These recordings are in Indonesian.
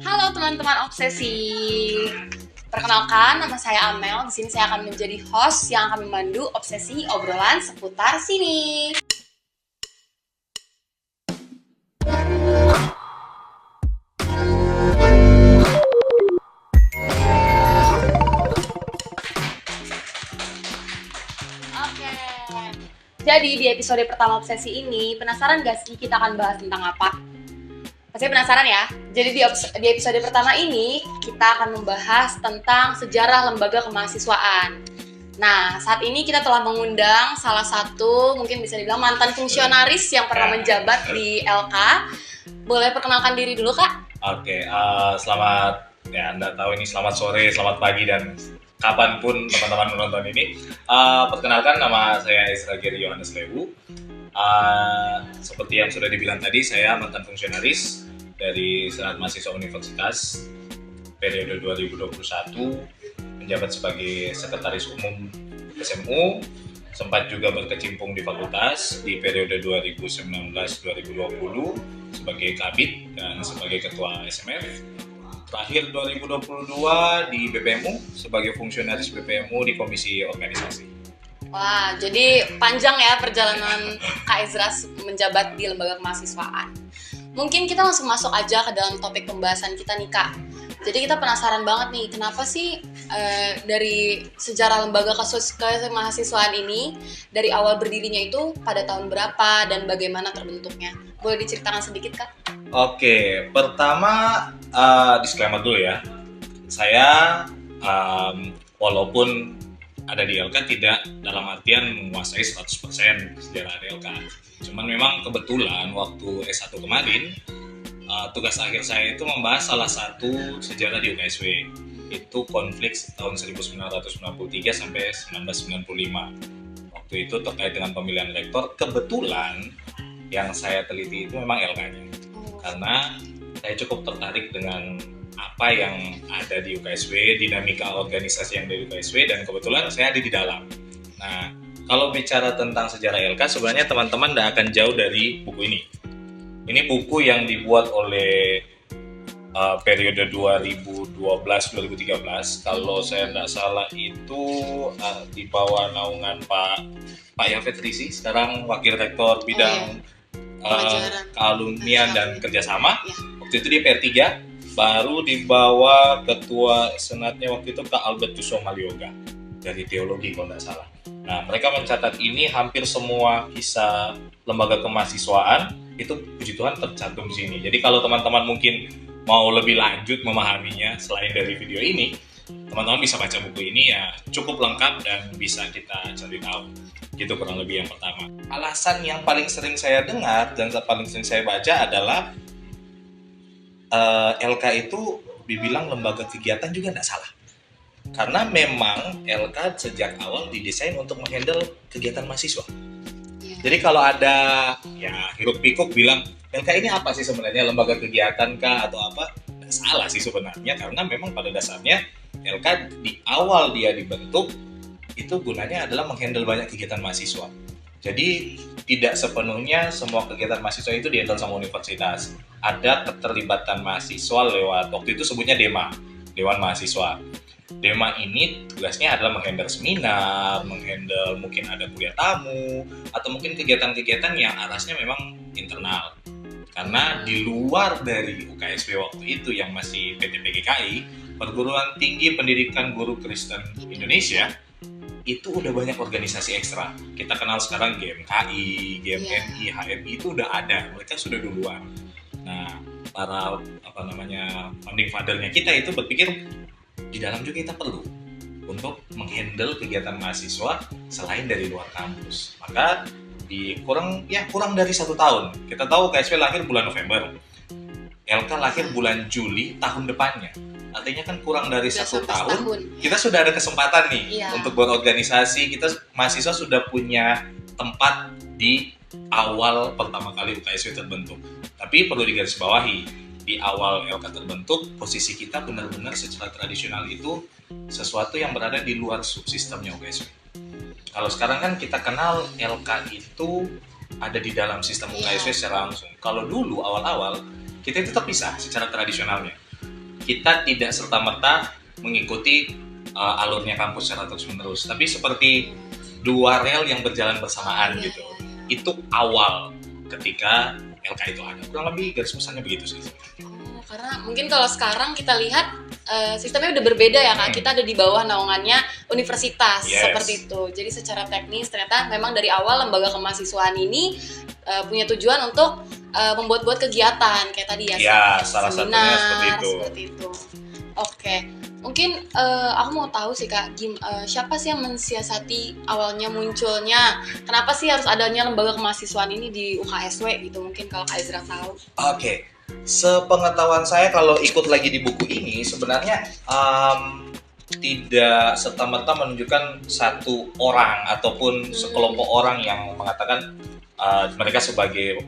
Halo teman-teman obsesi. Perkenalkan, nama saya Amel. Di sini saya akan menjadi host yang akan memandu obsesi obrolan seputar sini. Oke. Jadi di episode pertama obsesi ini, penasaran gak sih kita akan bahas tentang apa? Pasti penasaran ya? Jadi di episode pertama ini kita akan membahas tentang sejarah lembaga kemahasiswaan. Nah, saat ini kita telah mengundang salah satu mungkin bisa dibilang mantan fungsionaris yang pernah menjabat di LK. Boleh perkenalkan diri dulu, Kak? Oke, selamat ya Anda tahu ini selamat sore, selamat pagi dan kapanpun teman-teman menonton ini. Perkenalkan nama saya Isra Giri Yohanes Lewu. Seperti yang sudah dibilang tadi, saya mantan fungsionaris dari Senat Mahasiswa Universitas periode 2021, menjabat sebagai Sekretaris Umum SMU, sempat juga berkecimpung di fakultas di periode 2019-2020 sebagai Kabid dan sebagai Ketua SMF. Terakhir 2022 di BPMU sebagai fungsionaris BPMU di Komisi Organisasi. Wah, jadi panjang ya perjalanan Kak Ezra menjabat di lembaga kemahasiswaan. Mungkin kita langsung masuk aja ke dalam topik pembahasan kita nih, Kak. Jadi kita penasaran banget nih, kenapa sih dari sejarah lembaga kemahasiswaan ini dari awal berdirinya itu pada tahun berapa dan bagaimana terbentuknya? Boleh diceritakan sedikit, Kak? Oke, pertama disclaimer dulu ya. Saya walaupun ada di LK tidak dalam artian menguasai 100% sejarah LK. Cuman memang kebetulan waktu S1 kemarin tugas akhir saya itu membahas salah satu sejarah di UKSW, itu konflik tahun 1993 sampai 1995. Waktu itu terkait dengan pemilihan rektor, kebetulan yang saya teliti itu memang LK-nya. Karena saya cukup tertarik dengan apa yang ada di UKSW, dinamika organisasi yang ada di UKSW, dan kebetulan saya ada di dalam. Nah, kalau bicara tentang sejarah LK, sebenarnya teman-teman tidak akan jauh dari buku ini. Ini buku yang dibuat oleh periode 2012-2013. Kalau saya tidak salah itu di bawah naungan Pak Yafet Risi, sekarang Wakil Rektor Bidang Kealumnian dan Kerjasama. Waktu itu di PR3, baru dibawa Ketua Senatnya waktu itu Kak Albertus Somalyoga dari Teologi kalau tidak salah. Nah, mereka mencatat ini hampir semua kisah lembaga kemahasiswaan itu puji Tuhan tercantum di sini. Jadi kalau teman-teman mungkin mau lebih lanjut memahaminya selain dari video ini, teman-teman bisa baca buku ini ya, cukup lengkap dan bisa kita cari tahu. Gitu kurang lebih yang pertama. Alasan yang paling sering saya dengar dan paling sering saya baca adalah LK itu dibilang lembaga kegiatan juga tidak salah. Karena memang LK sejak awal didesain untuk menghandle kegiatan mahasiswa. Jadi kalau ada ya hiruk pikuk bilang LK ini apa sih sebenarnya, lembaga kegiatan kah atau apa? Tidak salah sih sebenarnya, karena memang pada dasarnya LK di awal dia dibentuk itu gunanya adalah menghandle banyak kegiatan mahasiswa. Jadi tidak sepenuhnya semua kegiatan mahasiswa itu dihandle sama universitas. Ada keterlibatan mahasiswa lewat, waktu itu sebutnya DEMA, Dewan Mahasiswa. DEMA ini tugasnya adalah menghandle seminar, menghandle mungkin ada kuliah tamu, atau mungkin kegiatan-kegiatan yang arasnya memang internal. Karena di luar dari UKSW waktu itu yang masih PTPGKI, Perguruan Tinggi Pendidikan Guru Kristen Indonesia, itu udah banyak organisasi ekstra. Kita kenal sekarang GMKI, GMNI, HMI itu udah ada, mereka sudah duluan. Nah, para founding father-nya kita itu berpikir di dalam juga kita perlu untuk menghandle kegiatan mahasiswa selain dari luar kampus. Maka kurang dari 1 tahun. Kita tahu KSP lahir bulan November, LK lahir bulan Juli tahun depannya. Artinya kan kurang dari 1 tahun, kita sudah ada kesempatan nih untuk berorganisasi. Kita mahasiswa sudah punya tempat di awal pertama kali UKSW terbentuk. Tapi perlu digarisbawahi, di awal LK terbentuk, posisi kita benar-benar secara tradisional itu sesuatu yang berada di luar subsistemnya UKSW. Kalau sekarang kan kita kenal LK itu ada di dalam sistem UKSW secara langsung. Kalau dulu awal-awal kita itu terpisah secara tradisionalnya. kita tidak serta-merta mengikuti alurnya kampus secara terus-menerus, tapi seperti dua rel yang berjalan bersamaan gitu. Itu awal ketika LK itu ada. Kurang lebih garis besarnya begitu sih. Karena mungkin kalau sekarang kita lihat sistemnya udah berbeda ya Kak. Kita ada di bawah naungannya universitas seperti itu. Jadi secara teknis ternyata memang dari awal lembaga kemahasiswaan ini punya tujuan untuk membuat-buat kegiatan kayak tadi ya. Ya, salah satunya seperti itu. Oke. Mungkin aku mau tahu sih Kak, siapa sih yang mensiasati awalnya munculnya? Kenapa sih harus adanya lembaga kemahasiswaan ini di UKSW gitu? Mungkin kalau Kak Ezra tahu. Oke. Sepengetahuan saya kalau ikut lagi di buku ini sebenarnya tidak serta-merta menunjukkan satu orang ataupun sekelompok orang yang mengatakan mereka sebagai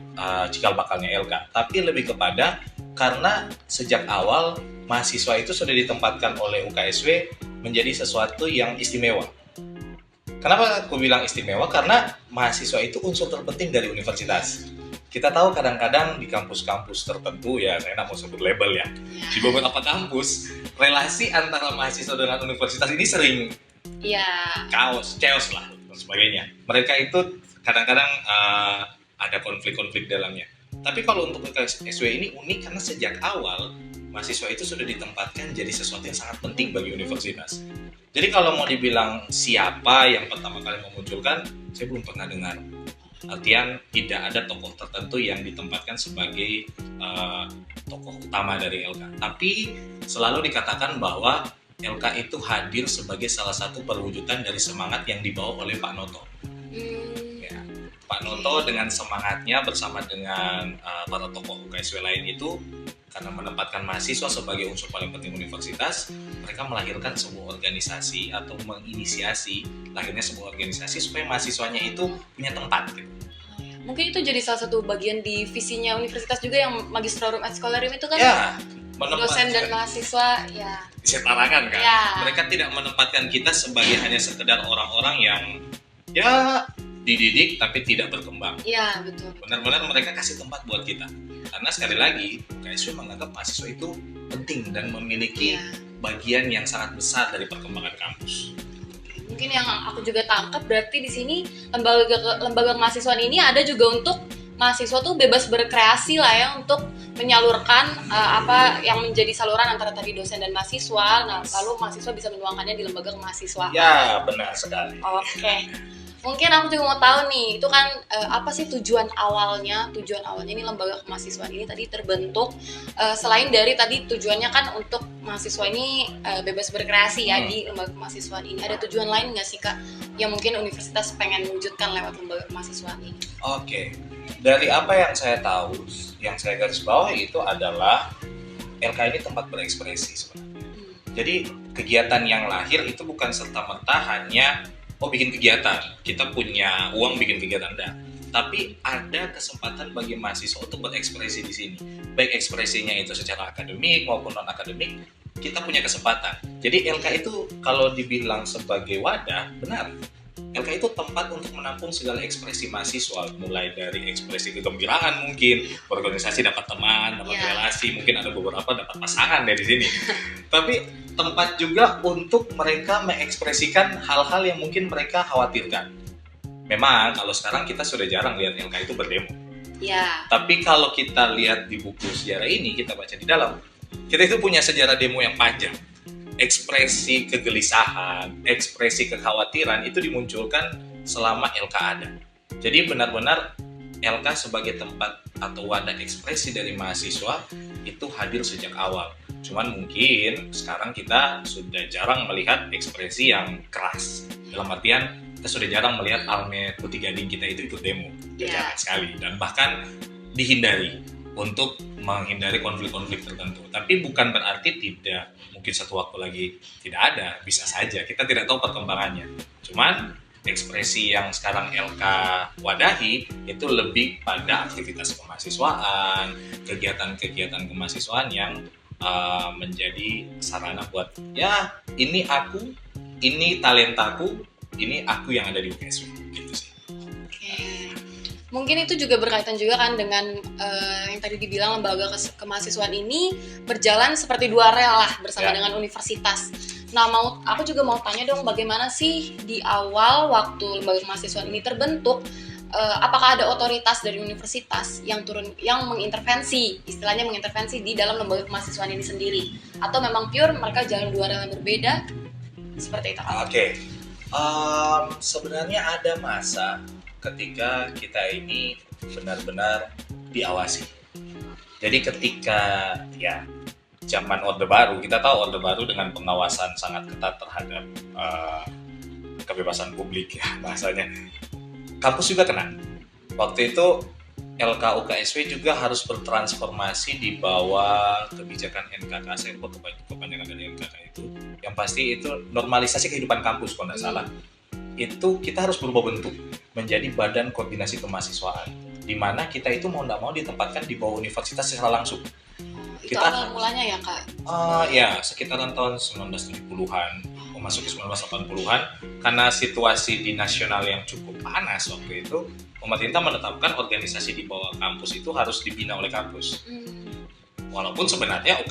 cikal bakalnya LK, tapi lebih kepada karena sejak awal mahasiswa itu sudah ditempatkan oleh UKSW menjadi sesuatu yang istimewa. Kenapa aku bilang istimewa? Karena mahasiswa itu unsur terpenting dari universitas. Kita tahu kadang-kadang di kampus-kampus tertentu, ya saya nggak mau sebut label ya, di beberapa kampus relasi antara mahasiswa dengan universitas ini sering chaos lah dan sebagainya. Mereka itu kadang-kadang ada konflik-konflik dalamnya. Tapi kalau untuk UKSW ini unik karena sejak awal mahasiswa itu sudah ditempatkan jadi sesuatu yang sangat penting bagi universitas. Jadi kalau mau dibilang siapa yang pertama kali memunculkan, saya belum pernah dengar. Artian tidak ada tokoh tertentu yang ditempatkan sebagai tokoh utama dari LK. Tapi selalu dikatakan bahwa LK itu hadir sebagai salah satu perwujudan dari semangat yang dibawa oleh Pak Noto. Pak Noto dengan semangatnya bersama dengan para tokoh UKSW lain itu, karena menempatkan mahasiswa sebagai unsur paling penting universitas, mereka melahirkan sebuah organisasi atau menginisiasi lahirnya sebuah organisasi supaya mahasiswanya itu punya tempat gitu. Mungkin itu jadi salah satu bagian di visinya universitas juga yang Magistrorum et Scholarium itu kan dosen dan mahasiswa disetarakan kan. Mereka tidak menempatkan kita sebagai hanya sekedar orang-orang yang dididik tapi tidak berkembang. Iya, betul. Benar-benar mereka kasih tempat buat kita. Karena sekali lagi, KSW menganggap mahasiswa itu penting dan memiliki bagian yang sangat besar dari perkembangan kampus. Mungkin yang aku juga tangkap berarti di sini lembaga kemahasiswaan ini ada juga untuk mahasiswa tuh bebas berkreasi lah ya, untuk menyalurkan apa yang menjadi saluran antara tadi dosen dan mahasiswa. Nah, lalu mahasiswa bisa menuangkannya di lembaga kemahasiswaan. Ya, benar sekali. Oke. Mungkin aku juga mau tahu nih, itu kan apa sih tujuan awalnya ini lembaga kemahasiswaan ini tadi terbentuk, selain dari tadi tujuannya kan untuk mahasiswa ini bebas berkreasi ya di lembaga kemahasiswaan ini. Ada tujuan lain nggak sih Kak yang mungkin universitas pengen wujudkan lewat lembaga kemahasiswaan ini? Oke, dari apa yang saya tahu, yang saya garis bawahi itu adalah LK ini tempat berekspresi sebenarnya. Jadi kegiatan yang lahir itu bukan serta-merta hanya bikin kegiatan, kita punya uang bikin kegiatan, enggak. Tapi ada kesempatan bagi mahasiswa untuk berekspresi di sini. Baik ekspresinya itu secara akademik maupun non-akademik, kita punya kesempatan. Jadi LK itu kalau dibilang sebagai wadah, benar. LK itu tempat untuk menampung segala ekspresi mahasiswa, mulai dari ekspresi kegembiraan mungkin, organisasi dapat teman, dapat relasi, mungkin ada beberapa dapat pasangan dari sini. Tapi tempat juga untuk mereka mengekspresikan hal-hal yang mungkin mereka khawatirkan. Memang kalau sekarang kita sudah jarang lihat LK itu berdemo. Tapi kalau kita lihat di buku sejarah ini, kita baca di dalam, kita itu punya sejarah demo yang panjang. Ekspresi kegelisahan, ekspresi kekhawatiran itu dimunculkan selama LK ada. Jadi benar-benar LK sebagai tempat atau wadah ekspresi dari mahasiswa itu hadir sejak awal. Cuman mungkin sekarang kita sudah jarang melihat ekspresi yang keras. Dalam artian kita sudah jarang melihat Almet Putih Gading kita itu ikut demo. Jarang sekali. Dan bahkan dihindari untuk menghindari konflik-konflik tertentu. Tapi bukan berarti tidak, mungkin satu waktu lagi tidak ada, bisa saja. Kita tidak tahu perkembangannya. Cuman ekspresi yang sekarang LK wadahi itu lebih pada aktivitas kemahasiswaan, kegiatan-kegiatan kemahasiswaan yang menjadi sarana buat ini aku, ini talentaku, ini aku yang ada di UKSW gitu sih. Mungkin itu juga berkaitan juga kan dengan yang tadi dibilang lembaga kemahasiswaan ini berjalan seperti dua rel lah bersama dengan universitas. Nah, aku juga mau tanya dong, bagaimana sih di awal waktu lembaga kemahasiswaan ini terbentuk, apakah ada otoritas dari universitas yang mengintervensi, istilahnya mengintervensi di dalam lembaga kemahasiswaan ini sendiri, atau memang pure mereka jalan dua rel yang berbeda seperti itu? Oke. Sebenarnya ada masa ketika kita ini benar-benar diawasi. Jadi ketika ya zaman Orde Baru, kita tahu Orde Baru dengan pengawasan sangat ketat terhadap kebebasan publik ya bahasanya. Kampus juga kena. Waktu itu LK-UKSW juga harus bertransformasi di bawah kebijakan NKK. Saya lupa kepanjangan dari NKK itu. Yang pasti itu normalisasi kehidupan kampus kalau tidak salah. Itu kita harus berubah bentuk menjadi badan koordinasi kemahasiswaan, di mana kita itu mau tidak mau ditempatkan di bawah universitas secara langsung. Itu awal mulanya ya Kak? Ya sekitaran tahun 1970-an, memasuki 1980-an, karena situasi di nasional yang cukup panas waktu itu, pemerintah menetapkan organisasi di bawah kampus itu harus dibina oleh kampus. Walaupun sebenarnya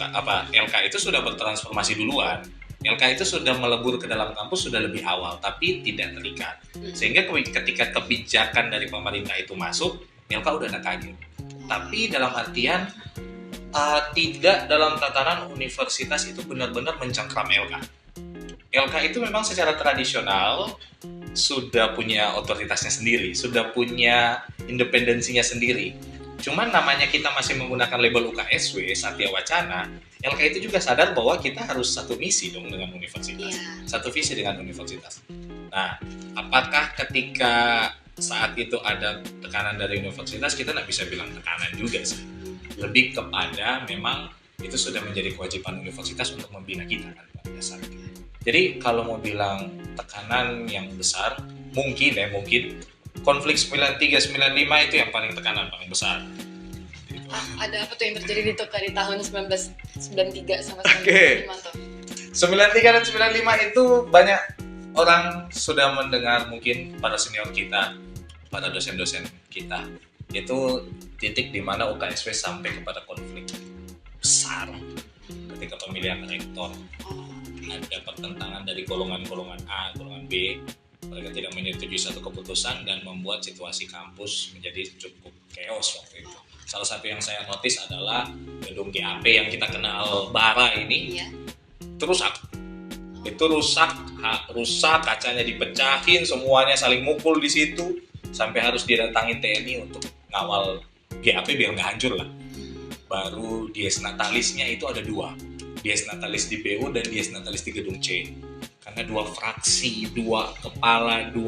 LK itu sudah bertransformasi duluan. LK itu sudah melebur ke dalam kampus sudah lebih awal, tapi tidak terikat. Sehingga ketika kebijakan dari pemerintah itu masuk, LK udah ada kaget. Tapi dalam artian tidak dalam tatanan universitas itu benar-benar mencengkram LK. LK itu memang secara tradisional sudah punya otoritasnya sendiri, sudah punya independensinya sendiri. Cuman namanya kita masih menggunakan label UKSW, Satya Wacana, LK itu juga sadar bahwa kita harus satu misi dong dengan universitas, satu visi dengan universitas. Nah, apakah ketika saat itu ada tekanan dari universitas, kita nggak bisa bilang tekanan juga sih. Lebih kepada memang itu sudah menjadi kewajiban universitas untuk membina kita kan pada dasarnya. Jadi kalau mau bilang tekanan yang besar, mungkin konflik 93-95 itu yang paling tekanan paling besar. Ada apa tuh yang terjadi di tahun 1993 sama 1995 tuh? 93 dan 95 itu banyak orang sudah mendengar, mungkin para senior kita, para dosen-dosen kita, itu titik di mana UKSW sampai kepada konflik besar ketika pemilihan rektor. Ada pertentangan dari golongan A, golongan B. Mereka tidak menyetujui satu keputusan dan membuat situasi kampus menjadi cukup chaos waktu itu. Salah satu yang saya notice adalah gedung GAP yang kita kenal bara ini, itu rusak. Itu rusak, kacanya dipecahin, semuanya saling mukul di situ, sampai harus didatangin TNI untuk ngawal GAP biar nggak hancur lah. Baru dies natalisnya itu ada 2. Dies natalis di BU dan dies natalis di gedung C. Karena 2 fraksi, 2 kepala, 2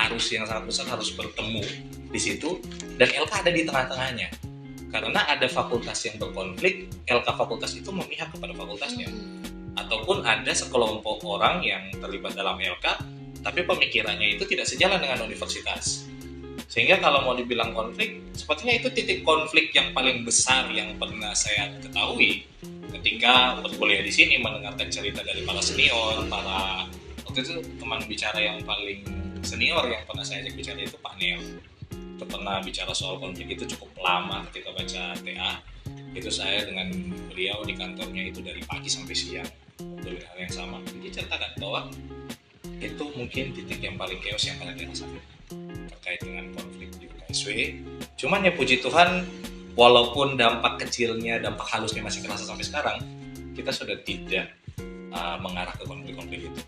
arus yang sangat besar harus bertemu di situ, dan LK ada di tengah-tengahnya. Karena ada fakultas yang berkonflik, LK fakultas itu memihak kepada fakultasnya. Ataupun ada sekelompok orang yang terlibat dalam LK, tapi pemikirannya itu tidak sejalan dengan universitas. Sehingga kalau mau dibilang konflik, sepertinya itu titik konflik yang paling besar yang pernah saya ketahui ketika berkuliah di sini, mendengarkan cerita dari para senior, waktu itu teman bicara yang paling senior yang pernah saya ajak bicara itu Pak Neo. Itu pernah bicara soal konflik itu cukup lama ketika baca TA. Itu saya dengan beliau di kantornya itu dari pagi sampai siang ngobrolin hal yang sama. Dia ceritakan bahwa itu mungkin titik yang paling chaos yang pernah dirasakan terkait dengan konflik di UKSW. Cuman ya puji Tuhan, walaupun dampak kecilnya, dampak halusnya masih terasa sampai sekarang, kita sudah tidak mengarah ke konflik-konflik itu.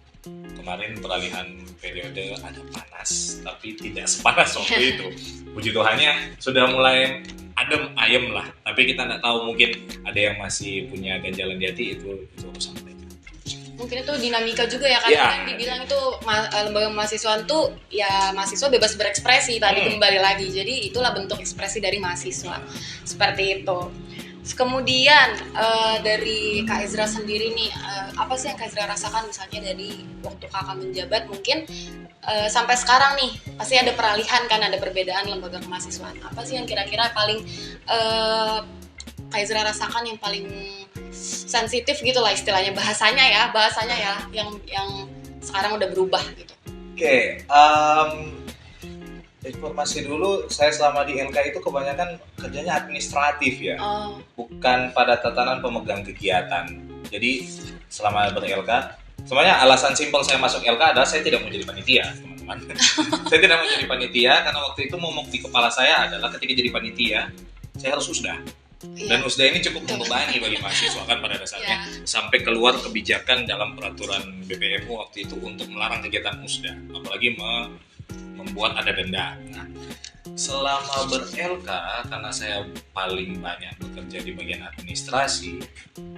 Kemarin peralihan periode ada panas, tapi tidak sepanas waktu itu. Puji Tuhannya sudah mulai adem ayem lah. Tapi kita nggak tahu, mungkin ada yang masih punya ganjalan di hati, itu urusan mereka. Mungkin itu dinamika juga ya, karena kan dibilang itu lembaga mahasiswaan tuh ya mahasiswa bebas berekspresi tadi kembali lagi. Jadi itulah bentuk ekspresi dari mahasiswa. Seperti itu. Kemudian dari Kak Ezra sendiri nih, apa sih yang Kak Ezra rasakan misalnya dari waktu kakak menjabat mungkin sampai sekarang nih, pasti ada peralihan kan, ada perbedaan lembaga kemahasiswaan. Apa sih yang kira-kira paling Kak Ezra rasakan yang paling sensitif gitu lah istilahnya, bahasanya ya, yang sekarang udah berubah gitu? Oke, Informasi dulu, saya selama di LK itu kebanyakan kerjanya administratif ya, Oh, bukan pada tatanan pemegang kegiatan. Jadi selama ber-LK, sebenarnya alasan simpel saya masuk LK adalah saya tidak mau jadi panitia, teman-teman. Saya tidak mau jadi panitia karena waktu itu momok di kepala saya adalah ketika jadi panitia, saya harus usda. iya. Dan usda ini cukup membebani bagi mahasiswa kan pada dasarnya. Sampai keluar kebijakan dalam peraturan BPMU waktu itu untuk melarang kegiatan usda, apalagi membuat ada denda. Nah, selama ber-LK, karena saya paling banyak bekerja di bagian administrasi,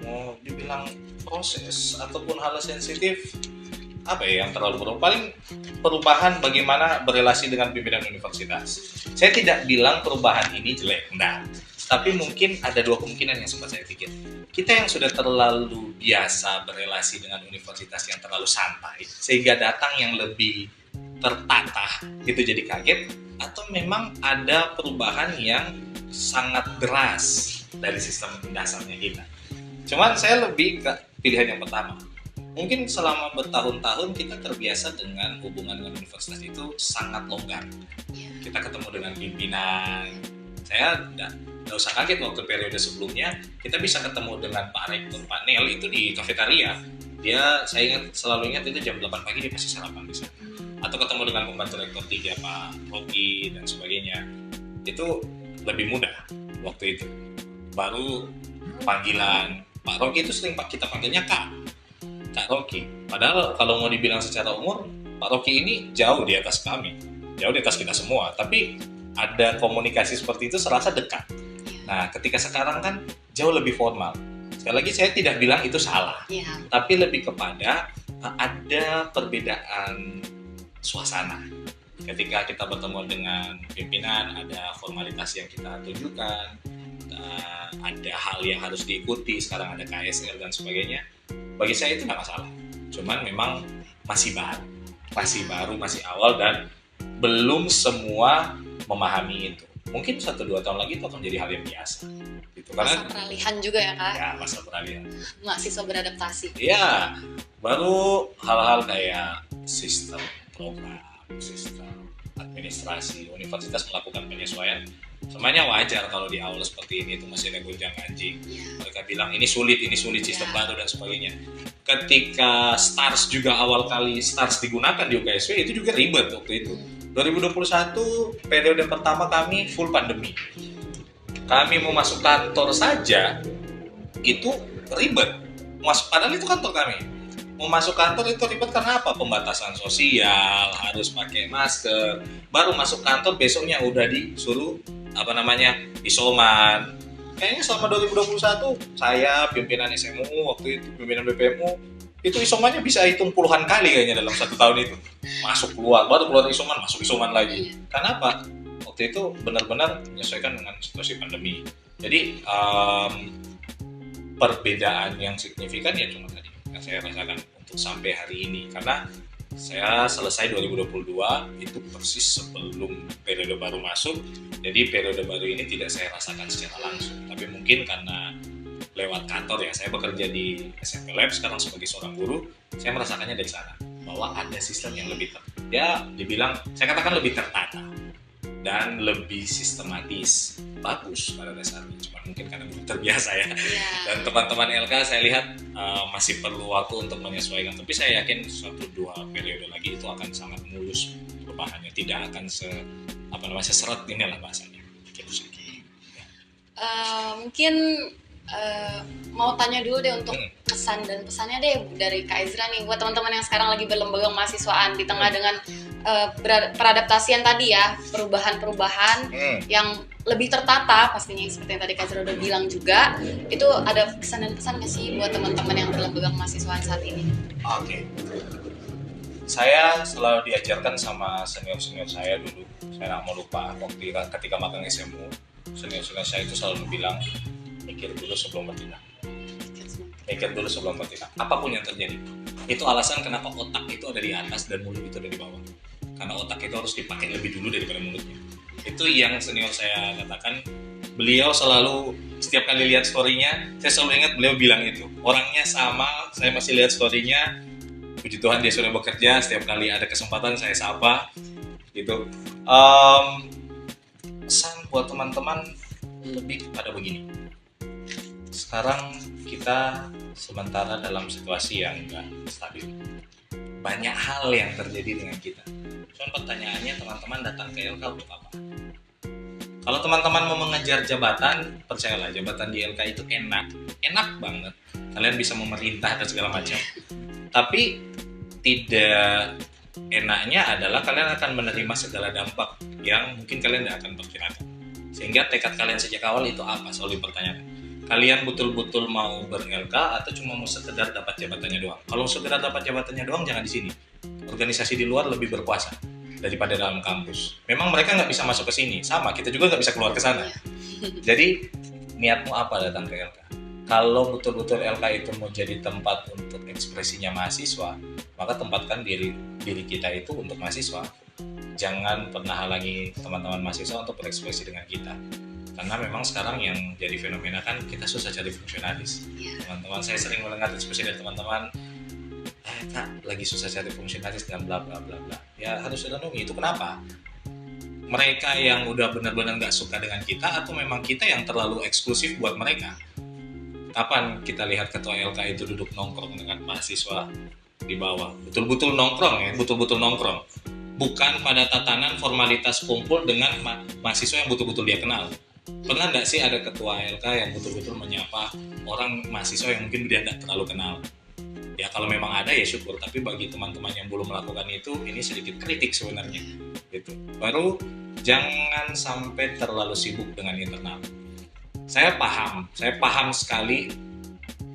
mau dibilang proses ataupun hal sensitif, apa ya yang terlalu paling perubahan bagaimana berelasi dengan pimpinan universitas. Saya tidak bilang perubahan ini jelek, enggak. Tapi mungkin ada dua kemungkinan yang sempat saya pikir. Kita yang sudah terlalu biasa berelasi dengan universitas yang terlalu santai, sehingga datang yang lebih tertata itu jadi kaget, atau memang ada perubahan yang sangat deras dari sistem dasarnya kita. Cuman saya lebih ke pilihan yang pertama. Mungkin selama bertahun-tahun kita terbiasa dengan hubungan dengan universitas itu sangat longgar. Kita ketemu dengan pimpinan. Saya nggak usah kaget waktu periode sebelumnya kita bisa ketemu dengan Pak Rektor, Pak Nel itu di kafetaria. Saya selalu ingat itu jam 8 pagi dia pasti sarapan di sana. Atau ketemu dengan pembantu rektor 3 Pak Rocky dan sebagainya, itu lebih mudah waktu itu. Baru panggilan Pak Rocky itu sering kita panggilnya Kak Rocky. Padahal kalau mau dibilang secara umur, Pak Rocky ini jauh di atas kami, jauh di atas kita semua. Tapi ada komunikasi seperti itu serasa dekat. Nah, ketika sekarang kan jauh lebih formal. Sekali lagi saya tidak bilang itu salah, tapi lebih kepada ada perbedaan suasana. Ketika kita bertemu dengan pimpinan, ada formalitas yang kita tunjukkan, ada hal yang harus diikuti, sekarang ada KSR dan sebagainya. Bagi saya itu tidak masalah. Cuman memang masih baru, masih awal dan belum semua memahami itu. Mungkin 1-2 tahun lagi itu akan jadi hal yang biasa. Gitu. Masa peralihan juga ya Kak? Ya, masa peralihan. Mahasiswa beradaptasi. Iya, baru hal-hal kayak sistem program, sistem administrasi, universitas melakukan penyesuaian. Semuanya wajar kalau di awal seperti ini itu masih ada gonjang-ganjing. Mereka bilang ini sulit sistem baru dan sebagainya. Ketika STARS juga awal kali STARS digunakan di UKSW itu juga ribet waktu itu. 2021 periode pertama kami full pandemi. Kami mau masuk kantor saja itu ribet. Padahal itu kantor kami. Mau masuk kantor itu ribet karena apa? Pembatasan sosial, harus pakai masker. Baru masuk kantor besoknya udah disuruh isoman. Kayaknya selama 2021 saya pimpinan SMU waktu itu, pimpinan BPMU itu isomannya bisa hitung puluhan kali kayaknya dalam 1 tahun itu. Masuk keluar, baru keluar isoman, masuk isoman lagi. Karena apa? Waktu itu benar-benar menyesuaikan dengan situasi pandemi. Jadi perbedaan yang signifikan ya cuma tadi yang saya rasakan untuk sampai hari ini, karena saya selesai 2022 itu persis sebelum periode baru masuk. Jadi periode baru ini tidak saya rasakan secara langsung, tapi mungkin karena lewat kantor ya, saya bekerja di SMP Lab sekarang sebagai seorang guru, saya merasakannya dari sana bahwa ada sistem yang lebih dibilang saya katakan lebih tertata dan lebih sistematis, bagus pada dasarnya. Cuma mungkin karena belum terbiasa ya. Dan teman-teman LK saya lihat masih perlu waktu untuk menyesuaikan. Tapi saya yakin 1-2 periode lagi itu akan sangat mulus perubahannya, tidak akan seseret inilah bahasanya. Mungkin mau tanya dulu deh untuk kesan dan pesannya deh dari Kak Ezra nih buat teman-teman yang sekarang lagi berlembaga mahasiswaan di tengah dengan peradaptasian tadi ya, perubahan-perubahan yang lebih tertata pastinya seperti yang tadi Kak Ezra udah bilang juga. Itu ada kesan dan pesan nggak sih buat teman-teman yang berlembaga mahasiswaan saat ini? Oke. Saya selalu diajarkan sama senior-senior saya dulu, saya nggak mau lupa waktu ketika magang SMU, senior-senior saya itu selalu bilang mikir dulu sebelum bertindak. Apapun yang terjadi. Itu alasan kenapa otak itu ada di atas dan mulut itu ada di bawah. Karena otak itu harus dipakai lebih dulu daripada mulutnya. Itu yang senior saya katakan. Beliau selalu, setiap kali lihat story-nya, saya selalu ingat beliau bilang itu. Orangnya sama, saya masih lihat story-nya. Puji Tuhan dia sudah bekerja, setiap kali ada kesempatan saya sapa. gitu. Pesan buat teman-teman lebih kepada begini. Sekarang kita sementara dalam situasi yang enggak stabil. Banyak hal yang terjadi dengan kita. Cuman pertanyaannya, teman-teman datang ke LK untuk apa? Kalau teman-teman mau mengejar jabatan, percayalah jabatan di LK itu enak banget. Kalian bisa memerintah dan segala macam. Tapi tidak enaknya adalah kalian akan menerima segala dampak yang mungkin kalian tidak akan perkirakan. Sehingga tekad kalian sejak awal itu apa? Selalu dipertanyakan. Kalian betul-betul mau ber-LK atau cuma mau sekedar dapat jabatannya doang? Kalau sekedar dapat jabatannya doang, jangan di sini. Organisasi di luar lebih berkuasa daripada dalam kampus. Memang mereka nggak bisa masuk ke sini, sama kita juga nggak bisa keluar ke sana. Jadi niatmu apa datang ke LK? Kalau betul-betul LK itu mau jadi tempat untuk ekspresinya mahasiswa, maka tempatkan diri kita itu untuk mahasiswa. Jangan pernah halangi teman-teman mahasiswa untuk berekspresi dengan kita. Karena memang sekarang yang jadi fenomena kan kita susah cari fungsionalis. Teman-teman, saya sering mendengar diskusi dari teman-teman, Kak, lagi susah cari fungsionalis dan bla bla bla bla. Ya harus direnungi, itu kenapa? Mereka yang udah benar-benar nggak suka dengan kita atau memang kita yang terlalu eksklusif buat mereka? Kapan kita lihat ketua LK itu duduk nongkrong dengan mahasiswa di bawah? Betul-betul nongkrong ya, betul-betul nongkrong. Bukan pada tatanan formalitas kumpul dengan mahasiswa yang betul-betul dia kenal. Pernah nggak sih ada ketua LK yang betul-betul menyapa orang mahasiswa yang mungkin dia nggak terlalu kenal? Ya kalau memang ada ya syukur, tapi bagi teman-teman yang belum melakukan itu, ini sedikit kritik sebenarnya. Gitu. Baru jangan sampai terlalu sibuk dengan internal. Saya paham sekali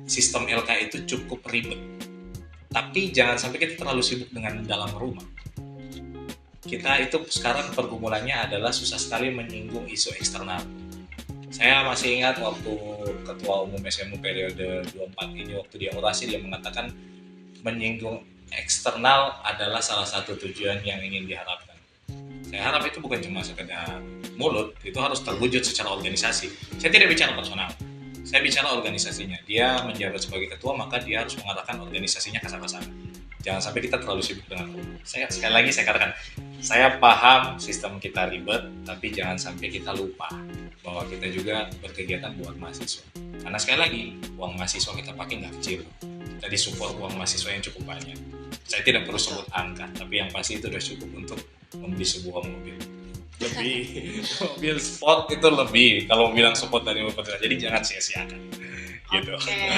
sistem LK itu cukup ribet. Tapi jangan sampai kita terlalu sibuk dengan dalam rumah. Kita itu sekarang pergumulannya adalah susah sekali menyinggung isu eksternal. Saya masih ingat waktu Ketua Umum SMU periode 24 ini, waktu dia orasi, dia mengatakan menyinggung eksternal adalah salah satu tujuan yang ingin diharapkan. Saya harap itu bukan cuma sekedar mulut, itu harus terwujud secara organisasi. Saya tidak bicara personal, saya bicara organisasinya. Dia menjabat sebagai ketua, maka dia harus mengarahkan organisasinya ke sana. Jangan sampai kita terlalu sibuk dengan mulut. Sekali lagi saya katakan, saya paham sistem kita ribet, tapi jangan sampai kita lupa bahwa kita juga berkegiatan buat mahasiswa. Karena sekali lagi, uang mahasiswa kita pakai nggak kecil. Kita disupport uang mahasiswa yang cukup banyak. Saya tidak perlu sebut angka, tapi yang pasti itu sudah cukup untuk membeli sebuah mobil. Lebih, mobil sport itu lebih, kalau bilang support dari pemerintah. Jadi jangan sia-siakan. Gitu. Okay.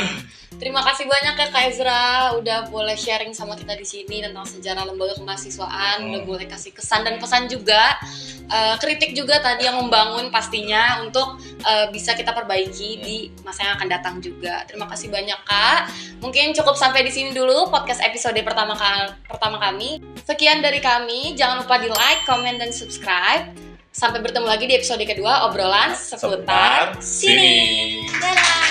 Terima kasih banyak ya Kak Ezra udah boleh sharing sama kita di sini tentang sejarah lembaga kemahasiswaan, udah boleh kasih kesan dan pesan juga, kritik juga tadi yang membangun pastinya untuk bisa kita perbaiki di masa yang akan datang juga. Terima kasih banyak Kak. Mungkin cukup sampai di sini dulu podcast episode pertama kami. Sekian dari kami, jangan lupa di like, comment, dan subscribe. Sampai bertemu lagi di episode kedua obrolan seputar sini. Dadah.